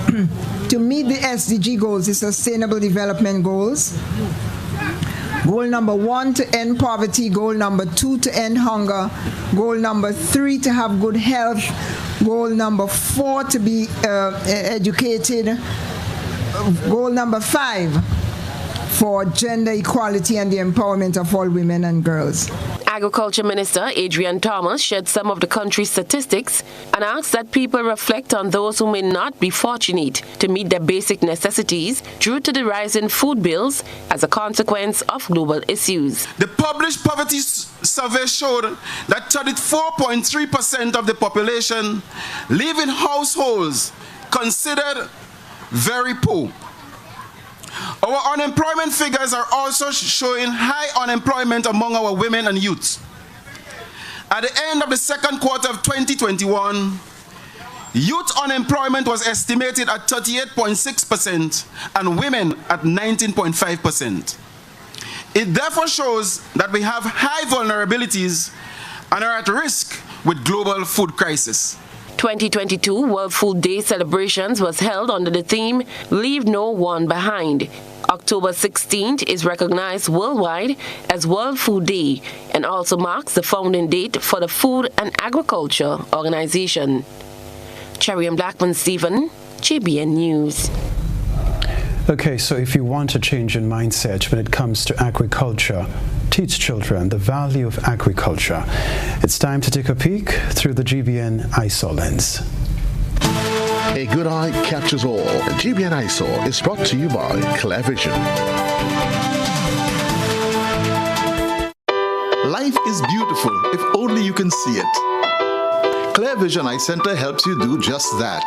to meet the SDG goals, the Sustainable Development Goals. Goal number 1, to end poverty. Goal number 2, to end hunger. Goal number 3, to have good health. Goal number 4, to be educated. Goal number 5, for gender equality and the empowerment of all women and girls. Agriculture Minister Adrian Thomas shared some of the country's statistics and asked that people reflect on those who may not be fortunate to meet their basic necessities due to the rise in food bills as a consequence of global issues. The published poverty survey showed that 34.3% of the population live in households considered very poor. Our unemployment figures are also showing high unemployment among our women and youth. At the end of the second quarter of 2021, youth unemployment was estimated at 38.6% and women at 19.5%. It therefore shows that we have high vulnerabilities and are at risk with global food crisis. 2022 World Food Day celebrations was held under the theme Leave No One Behind. October 16th is recognized worldwide as World Food Day and also marks the founding date for the Food and Agriculture Organization. Cherry and Blackman Stephen, GBN News. Okay, so if you want a change in mindset when it comes to agriculture, teach children the value of agriculture. It's time to take a peek through the GBN eyesore lens. A good eye catches all. GBN eyesore is brought to you by ClearVision. Life is beautiful if only you can see it. ClearVision Eye Center helps you do just that.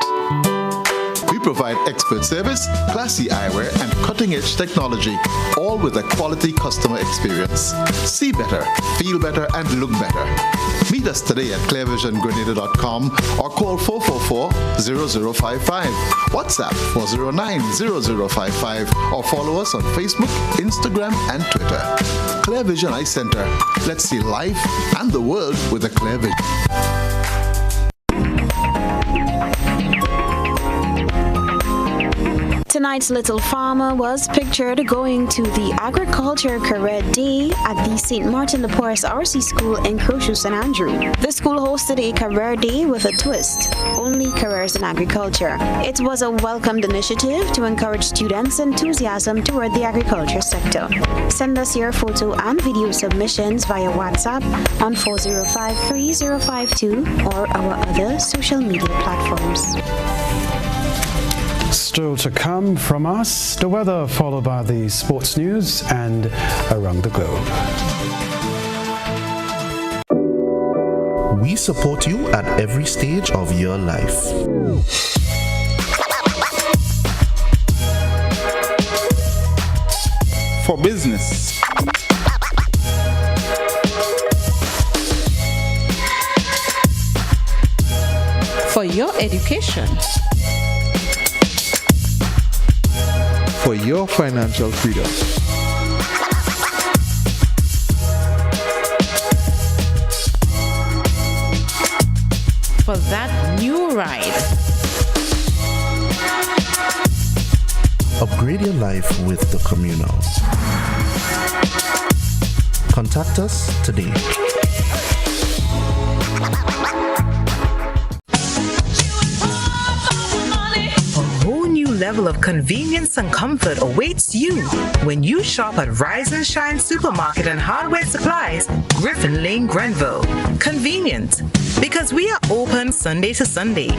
We provide expert service, classy eyewear, and cutting-edge technology, all with a quality customer experience. See better, feel better, and look better. Meet us today at clearvisiongrenada.com or call 444-0055, WhatsApp 409-0055, or follow us on Facebook, Instagram, and Twitter. ClearVision Eye Center. Let's see life and the world with a clear vision. Tonight's little farmer was pictured going to the Agriculture Career Day at the St. Martin de Porres RC School in Crochet, St. Andrew. The school hosted a career day with a twist, only careers in agriculture. It was a welcomed initiative to encourage students' enthusiasm toward the agriculture sector. Send us your photo and video submissions via WhatsApp on 405-3052 or our other social media platforms. Still to come from us, the weather followed by the sports news and around the globe. We support you at every stage of your life. For business, for your education, for your financial freedom. For that new ride. Upgrade your life with the Communal. Contact us today. Level of convenience and comfort awaits you when you shop at Rise and Shine Supermarket and Hardware Supplies, Griffin Lane, Grenville. Convenient, because we are open Sunday to Sunday.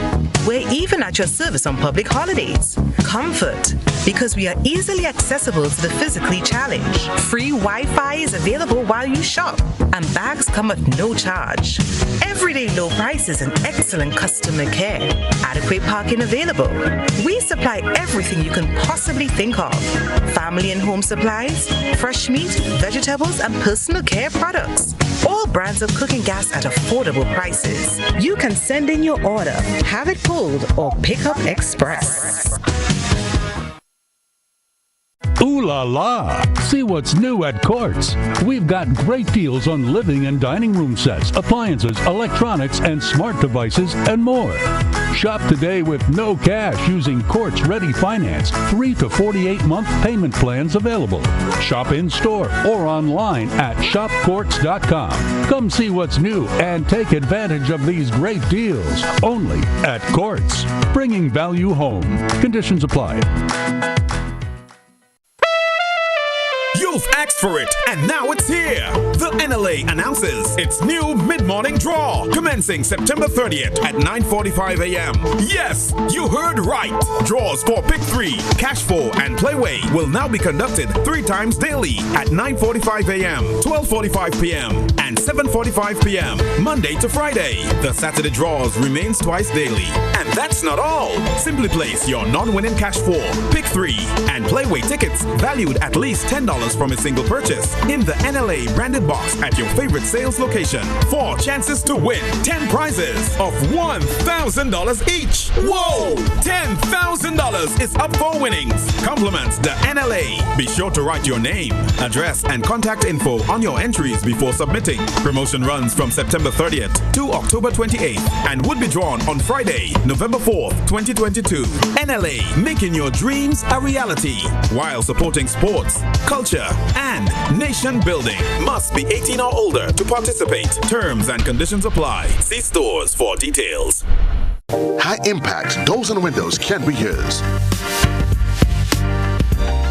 We're even at your service on public holidays. Comfort, because we are easily accessible to the physically challenged. Free Wi-Fi is available while you shop, and bags come at no charge. Everyday low prices and excellent customer care. Adequate parking available. We supply everything you can possibly think of. Family and home supplies, fresh meat, vegetables, and personal care products. All brands of cooking gas at affordable prices. You can send in your order, have it pulled, or pick up express. Ooh la la! See what's new at Quartz. We've got great deals on living and dining room sets, appliances, electronics, and smart devices, and more. Shop today with no cash using Quartz Ready Finance. 3 to 48-month payment plans available. Shop in store or online at shopquartz.com. Come see what's new and take advantage of these great deals only at Quartz. Bringing value home. Conditions apply. You've asked for it, and now it's here. The NLA announces its new mid-morning draw, commencing September 30th at 9:45 a.m. Yes, you heard right. Draws for Pick 3, Cash 4, and Playway will now be conducted 3 times daily at 9:45 a.m., 12:45 p.m., and 7:45 p.m., Monday to Friday. The Saturday draws remains twice daily. And that's not all. Simply place your non-winning Cash 4, Pick 3, and Playway tickets valued at least $10 from a single purchase in the NLA branded box at your favorite sales location for chances to win 10 prizes of $1,000 each. Whoa! $10,000 is up for winnings. Compliments the NLA. Be sure to write your name, address, and contact info on your entries before submitting. Promotion runs from September 30th to October 28th and would be drawn on Friday, November 4th, 2022. NLA, making your dreams a reality while supporting sports, culture, and nation building. Must be 18 or older to participate. Terms and conditions apply. See stores for details. High impact doors and windows can be yours.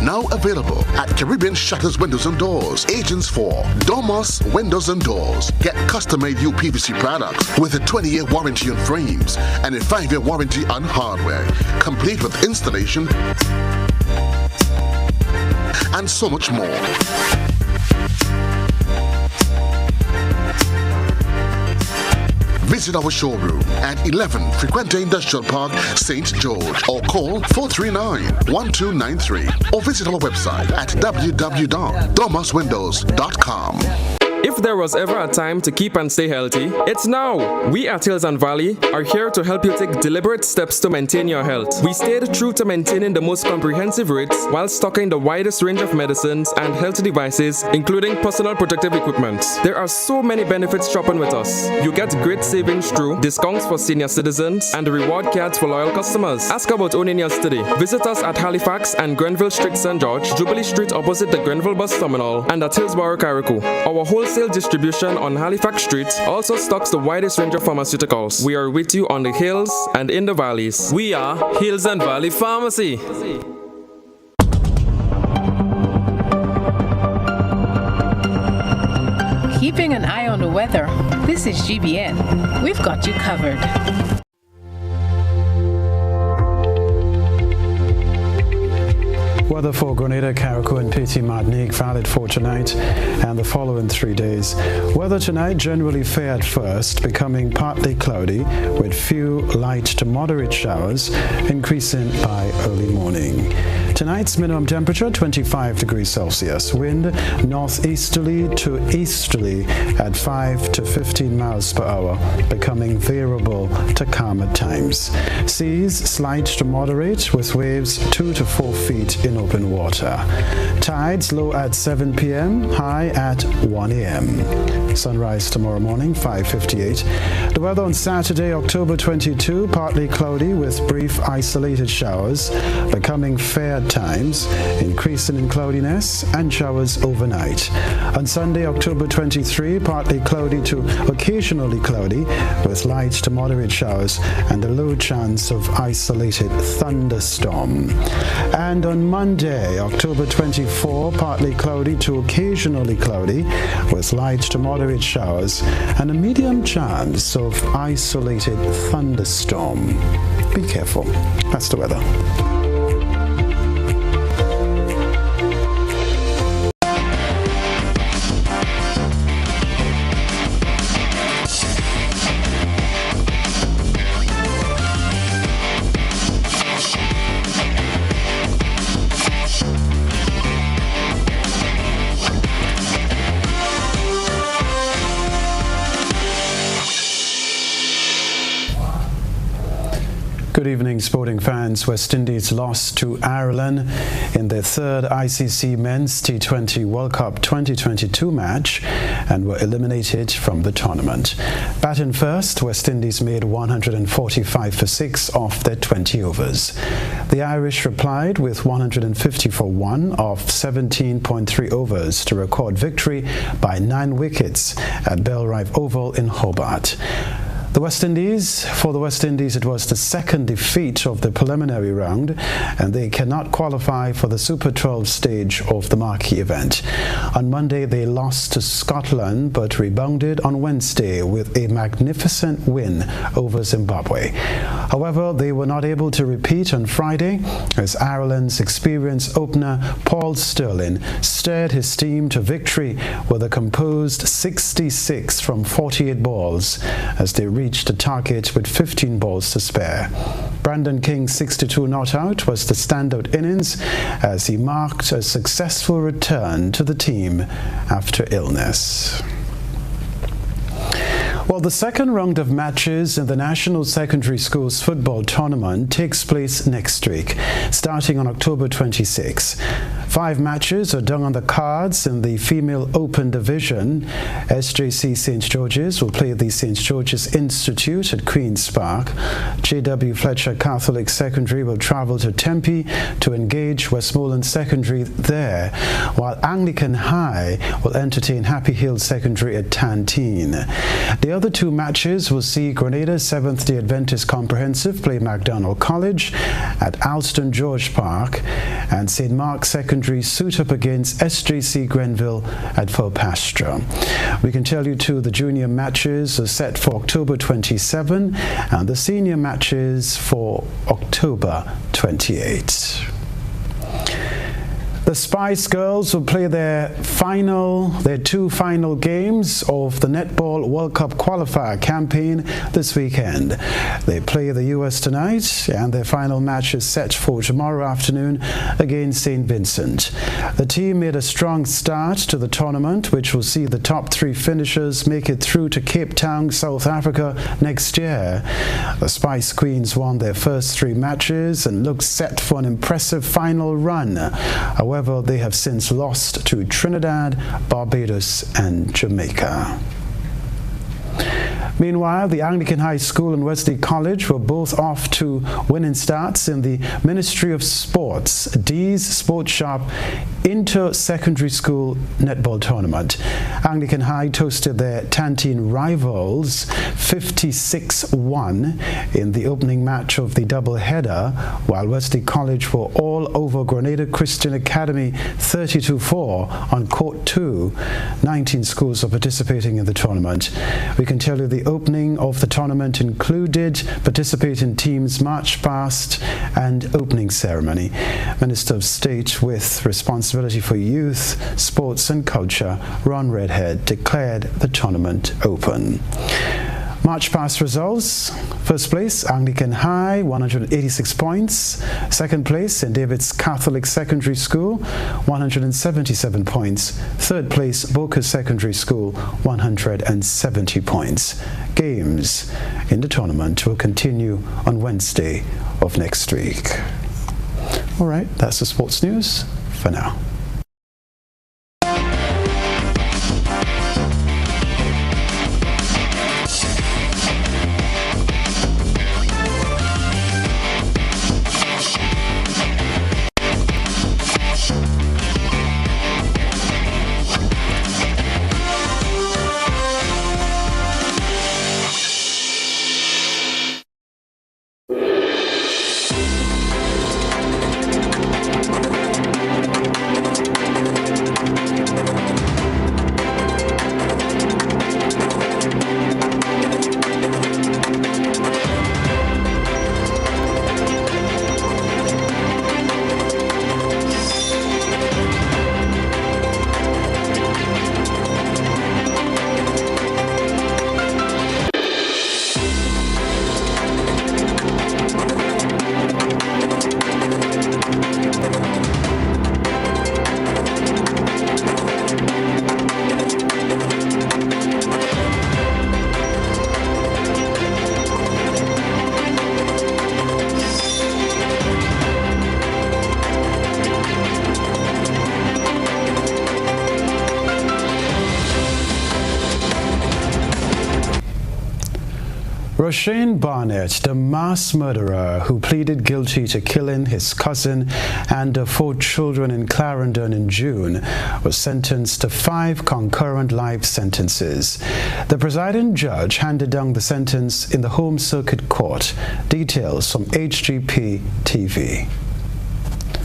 Now available at Caribbean Shutters Windows and Doors. Agents for Domus Windows and Doors. Get custom-made UPVC products with a 20-year warranty on frames and a 5-year warranty on hardware, complete with installation and so much more. Visit our showroom at 11 Frequente Industrial Park, St. George, or call 439-1293, or visit our website at www.domuswindows.com. If there was ever a time to keep and stay healthy, it's now. We at Hills and Valley are here to help you take deliberate steps to maintain your health. We stayed true to maintaining the most comprehensive rates while stocking the widest range of medicines and health devices, including personal protective equipment. There are so many benefits shopping with us. You get great savings through discounts for senior citizens and reward cards for loyal customers. Ask about owning yours today. Visit us at Halifax and Grenville Street, St. George, Jubilee Street opposite the Grenville Bus Terminal, and at Hillsborough, Carriacou. Our wholesale distribution on Halifax Street also stocks the widest range of pharmaceuticals. We are with you on the hills and in the valleys. We are Hills and Valley Pharmacy. Keeping an eye on the weather. This is GBN. We've got you covered. Weather for Grenada, Carriacou, and Petit Martinique valid for tonight and the following 3 days. Weather tonight generally fair at first, becoming partly cloudy with few light to moderate showers, increasing by early morning. Tonight's minimum temperature 25 degrees Celsius. Wind northeasterly to easterly at 5 to 15 miles per hour, becoming variable to calm at times. Seas slight to moderate with waves 2 to 4 feet in open water. Tides low at 7 p.m., high at 1 a.m. Sunrise tomorrow morning 5:58. The weather on Saturday, October 22, partly cloudy with brief isolated showers, becoming fair at times, increasing in cloudiness and showers overnight. On Sunday, October 23, partly cloudy to occasionally cloudy with light to moderate showers and a low chance of isolated thunderstorm. And on Monday, October 24, partly cloudy to occasionally cloudy with light to moderate showers and a medium chance of isolated thunderstorm. Be careful. That's the weather. Good evening, sporting fans. West Indies lost to Ireland in their third ICC Men's T20 World Cup 2022 match and were eliminated from the tournament. Batting first, West Indies made 145 for 6 off their 20 overs. The Irish replied with 150 for 1 off 17.3 overs to record victory by 9 wickets at Belrive Oval in Hobart. For the West Indies, it was the second defeat of the preliminary round, and they cannot qualify for the Super 12 stage of the marquee event. On Monday, they lost to Scotland, but rebounded on Wednesday with a magnificent win over Zimbabwe. However, they were not able to repeat on Friday, as Ireland's experienced opener Paul Stirling steered his team to victory with a composed 66 from 48 balls as they reached the target with 15 balls to spare. Brandon King's 62 not out was the standout innings as he marked a successful return to the team after illness. Well, the second round of matches in the National Secondary Schools Football Tournament takes place next week, starting on October 26. 5 matches are done on the cards in the Female Open Division. SJC St. George's will play the St. George's Institute at Queen's Park. J.W. Fletcher Catholic Secondary will travel to Tempe to engage Westmoreland Secondary there, while Anglican High will entertain Happy Hill Secondary at Tantine. The other 2 matches will see Grenada Seventh-day Adventist Comprehensive play MacDonald College at Alston George Park, and St. Mark's Secondary suit up against SJC Grenville at Full Pasture. We can tell you too the junior matches are set for October 27 and the senior matches for October 28. The Spice Girls will play their 2 final games of the Netball World Cup qualifier campaign this weekend. They play the US tonight, and their final match is set for tomorrow afternoon against St. Vincent. The team made a strong start to the tournament, which will see the top 3 finishers make it through to Cape Town, South Africa next year. The Spice Queens won their first 3 matches and look set for an impressive final run. However, they have since lost to Trinidad, Barbados, and Jamaica. Meanwhile, the Anglican High School and Wesley College were both off to winning starts in the Ministry of Sports D's Sports Shop Inter-Secondary School Netball Tournament. Anglican High toasted their Tantine rivals 56-1 in the opening match of the doubleheader, while Wesley College were all over Grenada Christian Academy 32-4 on Court 2. 19 schools are participating in the tournament. We can tell you the opening of the tournament included participating teams' march past and opening ceremony. Minister of State with responsibility for youth, sports and culture, Ron Redhead, declared the tournament open. March past results. First place, Anglican High, 186 points. Second place, St. David's Catholic Secondary School, 177 points. Third place, Boca Secondary School, 170 points. Games in the tournament will continue on Wednesday of next week. All right, that's the sports news for now. Roshane Barnett, the mass murderer who pleaded guilty to killing his cousin and the 4 children in Clarendon in June, was sentenced to 5 concurrent life sentences. The presiding judge handed down the sentence in the Home Circuit Court. Details from HGP TV.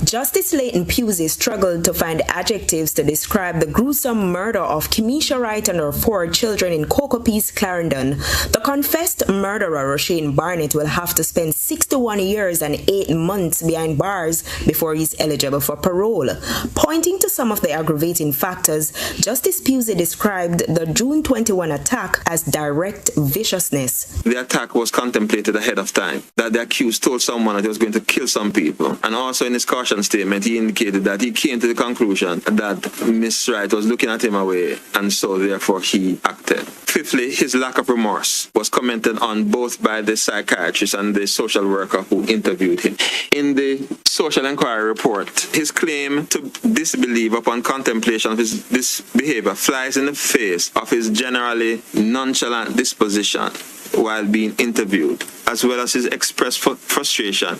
Justice Leighton Pusey struggled to find adjectives to describe the gruesome murder of Kemisha Wright and her 4 children in Cocopies, Clarendon. The confessed murderer, Roshane Barnett, will have to spend 61 years and 8 months behind bars before he's eligible for parole. Pointing to some of the aggravating factors, Justice Pusey described the June 21 attack as direct viciousness. The attack was contemplated ahead of time, that the accused told someone that he was going to kill some people. And also in his caution statement, he indicated that he came to the conclusion that Miss Wright was looking at him away, and so therefore he acted. Fifthly, his lack of remorse was commented on both by the psychiatrist and the social worker who interviewed him. In the social inquiry report, his claim to disbelief upon contemplation of this behavior flies in the face of his generally nonchalant disposition while being interviewed, as well as his expressed frustration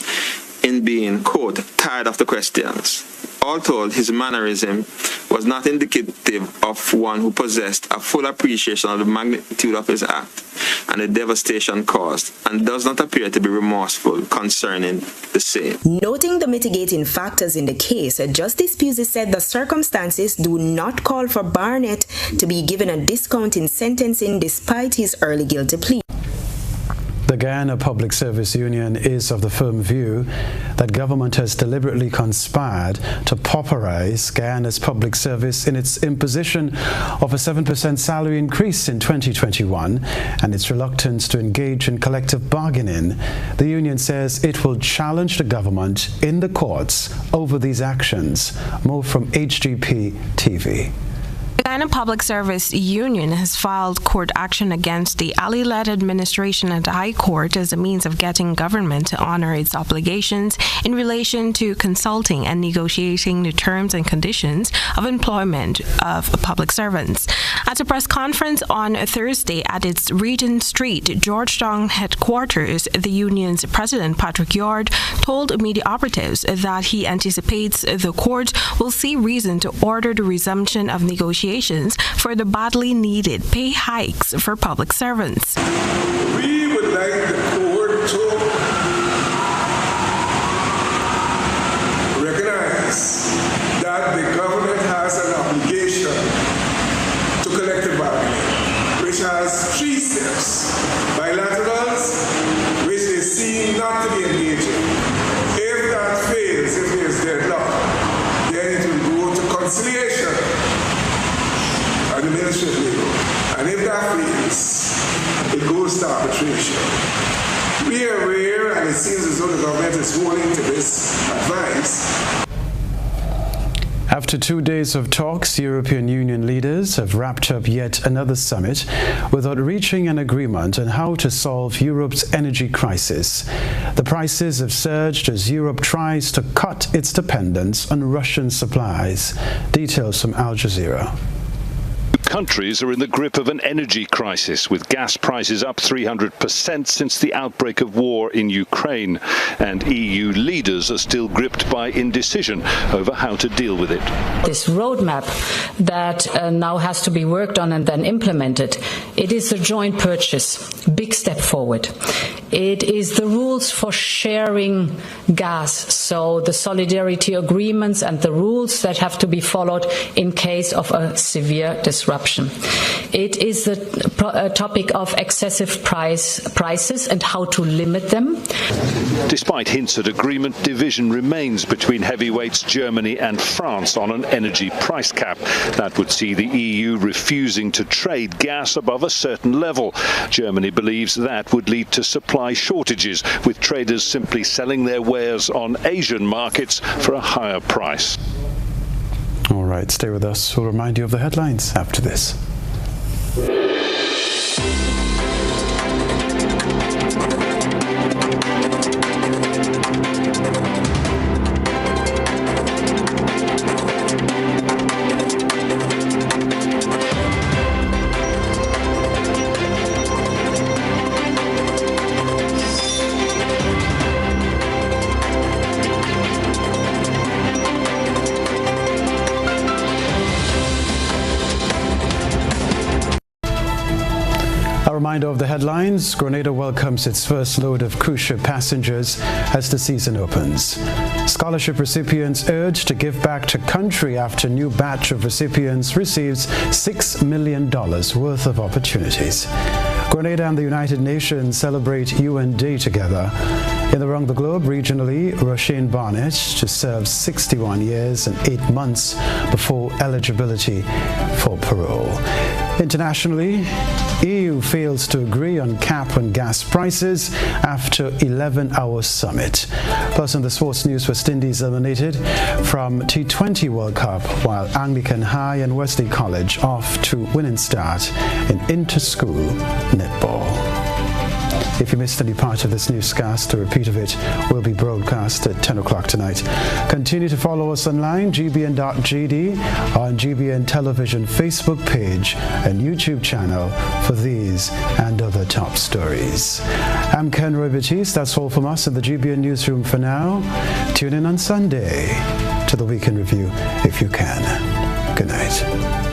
in being, quote, tired of the questions. All told, his mannerism was not indicative of one who possessed a full appreciation of the magnitude of his act and the devastation caused, and does not appear to be remorseful concerning the same. Noting the mitigating factors in the case, Justice Pusey said the circumstances do not call for Barnett to be given a discount in sentencing despite his early guilty plea. The Guyana Public Service Union is of the firm view that government has deliberately conspired to pauperize Guyana's public service in its imposition of a 7% salary increase in 2021 and its reluctance to engage in collective bargaining. The union says it will challenge the government in the courts over these actions. More from HGP TV. The Guyana Public Service Union has filed court action against the Ali-led administration at the High Court as a means of getting government to honor its obligations in relation to consulting and negotiating the terms and conditions of employment of public servants. At a press conference on Thursday at its Regent Street, Georgetown headquarters, the union's president, Patrick Yard, told media operatives that he anticipates the court will see reason to order the resumption of negotiations for the badly needed pay hikes for public servants. We would like the court to recognize that the government has an obligation to collective bargaining, which has 3 steps. Bilaterals, which they seem not to be engaging. If that fails, if there's deadlock, then it will go to conciliation and the Ministry of Labor. And if that fails, it goes to arbitration. We are aware, and it seems as though the government is holding to this advice. After 2 days of talks, European Union leaders have wrapped up yet another summit without reaching an agreement on how to solve Europe's energy crisis. The prices have surged as Europe tries to cut its dependence on Russian supplies. Details from Al Jazeera. Countries are in the grip of an energy crisis, with gas prices up 300% since the outbreak of war in Ukraine. And EU leaders are still gripped by indecision over how to deal with it. This roadmap that now has to be worked on and then implemented, it is a joint purchase, big step forward. It is the rules for sharing gas, so the solidarity agreements and the rules that have to be followed in case of a severe disruption. It is the topic of excessive prices and how to limit them. Despite hints at agreement, division remains between heavyweights Germany and France on an energy price cap. That would see the EU refusing to trade gas above a certain level. Germany believes that would lead to supply shortages, with traders simply selling their wares on Asian markets for a higher price. All right, stay with us. We'll remind you of the headlines after this. Reminder of the headlines. Grenada welcomes its first load of cruise ship passengers as the season opens. Scholarship recipients urged to give back to country after new batch of recipients receives $6 million worth of opportunities. Grenada and the United Nations celebrate UN Day together. In around the globe, regionally, Roshane Barnett to serve 61 years and 8 months before eligibility for parole. Internationally, EU fails to agree on cap on gas prices after 11-hour summit. Plus, in the sports news, West Indies eliminated from T20 World Cup, while Anglican High and Wesley College off to winning start in inter-school netball. If you missed any part of this newscast, a repeat of it will be broadcast at 10 o'clock tonight. Continue to follow us online, gbn.gd, on GBN Television Facebook page and YouTube channel for these and other top stories. I'm Kenroy, Baptiste. That's all from us in the GBN newsroom for now. Tune in on Sunday to the Weekend Review if you can. Good night.